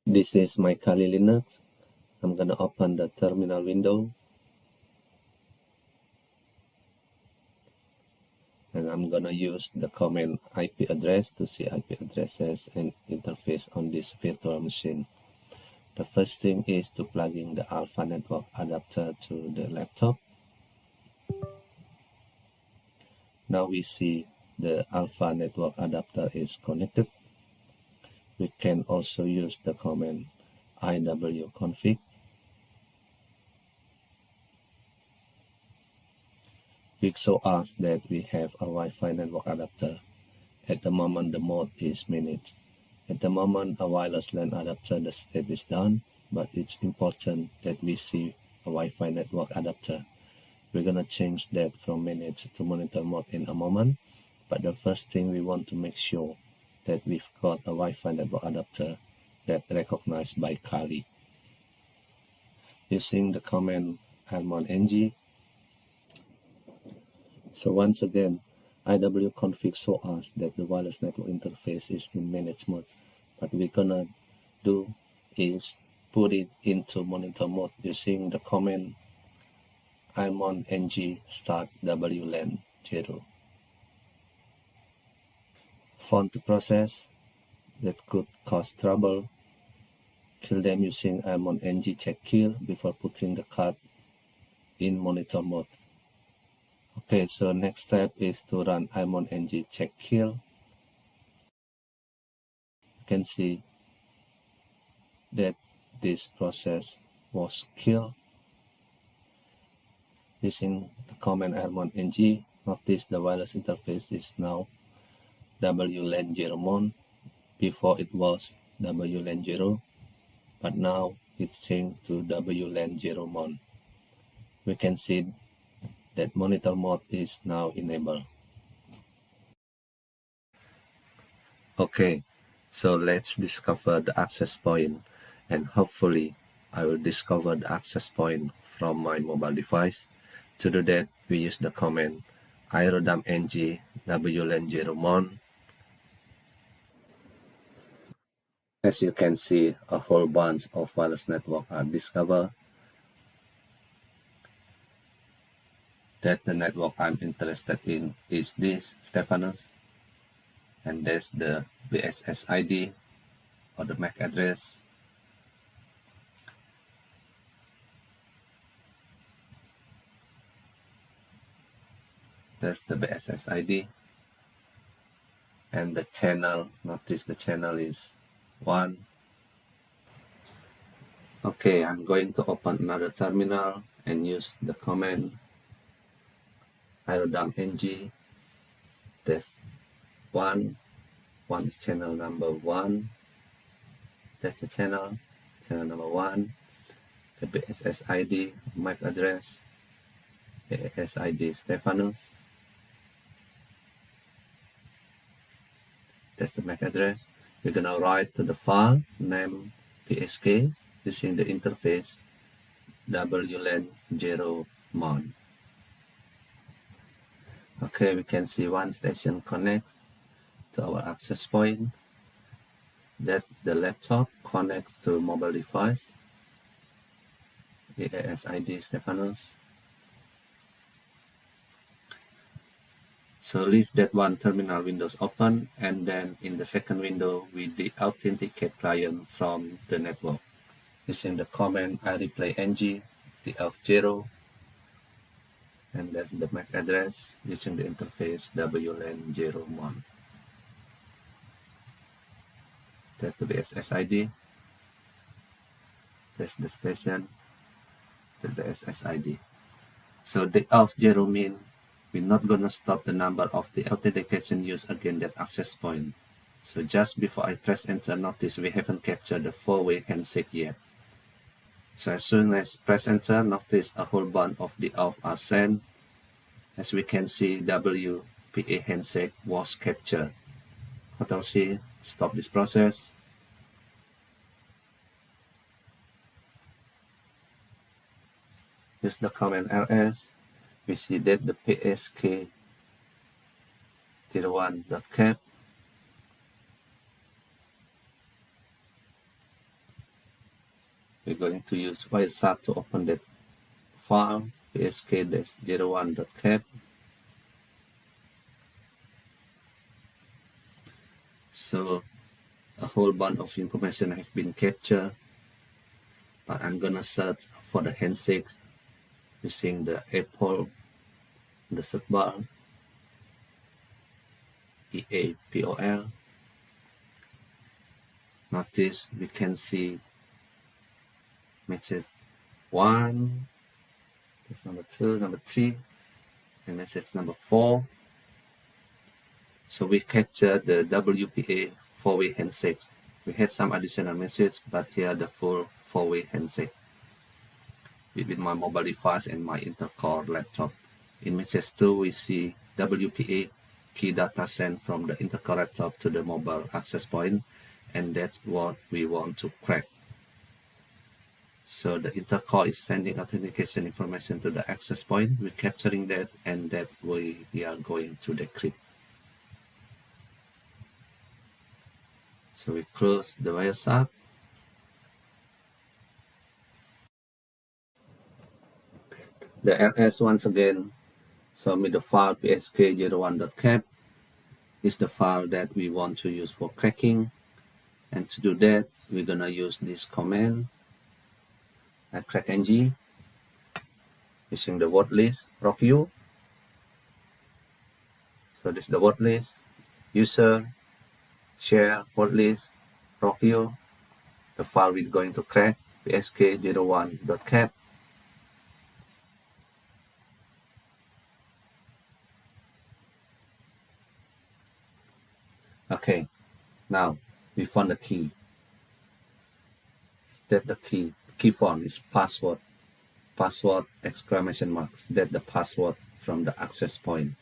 This is my Kali Linux. I'm gonna open the terminal window and I'm gonna use the command IP address to see IP addresses and interface on this virtual machine. The first thing is to plug in the alpha network adapter to the laptop. Now we see the alpha network adapter is connected. We can also use the command iwconfig, which shows us that we have a Wi-Fi network adapter. At the moment, the mode is managed. At the moment, a wireless LAN adapter, the state is done, but it's important that we see a Wi-Fi network adapter. We're gonna change that from manage to monitor mode in a moment, but the first thing we want to make sure that we've got a Wi-Fi network adapter that recognized by Kali. Using the command rmon-ng. So once again, iwconfig shows us that the wireless network interface is in manage mode. What we're gonna do is put it into monitor mode using the command rmon-ng start WLAN 0. Font to process that could cause trouble. Kill them using rmon-ng check kill before putting the card in monitor mode. Okay, so next step is to run rmon-ng check kill. You can see that this process was killed. Using the command rmon-ng, notice the wireless interface is now WLAN 0 mon. Before it was WLAN 0, but now it's changed to WLAN 0 mon. We can see that monitor mode is now enabled. Okay, so let's discover the access point, and hopefully I will discover the access point from my mobile device. To do that, we use the command irodam-ng WLAN 0 mon. As you can see, a whole bunch of wireless networks are discovered. That the network I'm interested in is this, Stephanus. And that's the BSS ID or the MAC address. That's the BSS ID. And the channel, notice the channel is 1. Okay, I'm going to open another terminal and use the command irodam-ng. That's 1. 1 is channel number 1. That's the channel number 1. The BSS ID, MAC address, BSS ID Stephanus. That's the MAC address. We're gonna write to the file name psk using the interface WLAN 0 mon. Okay, we can see one station connects to our access point. That's the laptop connects to mobile device. EAS ID Stephanus. So leave that one terminal windows open, and then in the second window we authenticate client from the network using the command ireplay-ng df0, and that's the MAC address using the interface WLAN 0 mon. That's the BSS ID. That's the station, the BSS ID. So the df0 mean we're not gonna stop the number of the authentication used against that access point. So just before I press enter, notice we haven't captured the 4-way handshake yet. So as soon as press enter, notice a whole bunch of the off are sent. As we can see, WPA handshake was captured. Ctrl-C, stop this process. Use the command ls. We see that the psk01.cap we're going to use Wireshark to open that file psk-01.cap. So a whole bunch of information have been captured, but I'm gonna search for the handshake using the Apple, the search bar, EAPOL. Notice we can see message 1, that's number 2, number 3, and message number 4. So we captured the WPA 4-way handshake. We had some additional messages, but here are the full 4-way handshake with my mobile device and my intercore laptop. In message 2, we see WPA key data sent from the intercore laptop to the mobile access point, and that's what we want to crack. So the intercore is sending authentication information to the access point. We're capturing that, and that we are going to decrypt. So we close the Wireshark. The ls once again, so with the file psk-01.cap is the file that we want to use for cracking. And to do that, we're gonna use this command at crackng using the word list rockU. So this is the word list, user, share, word list, rockU, the file we're going to crack, psk-01.cap. Okay, now we found the key. That the key font is password exclamation mark. That the password from the access point.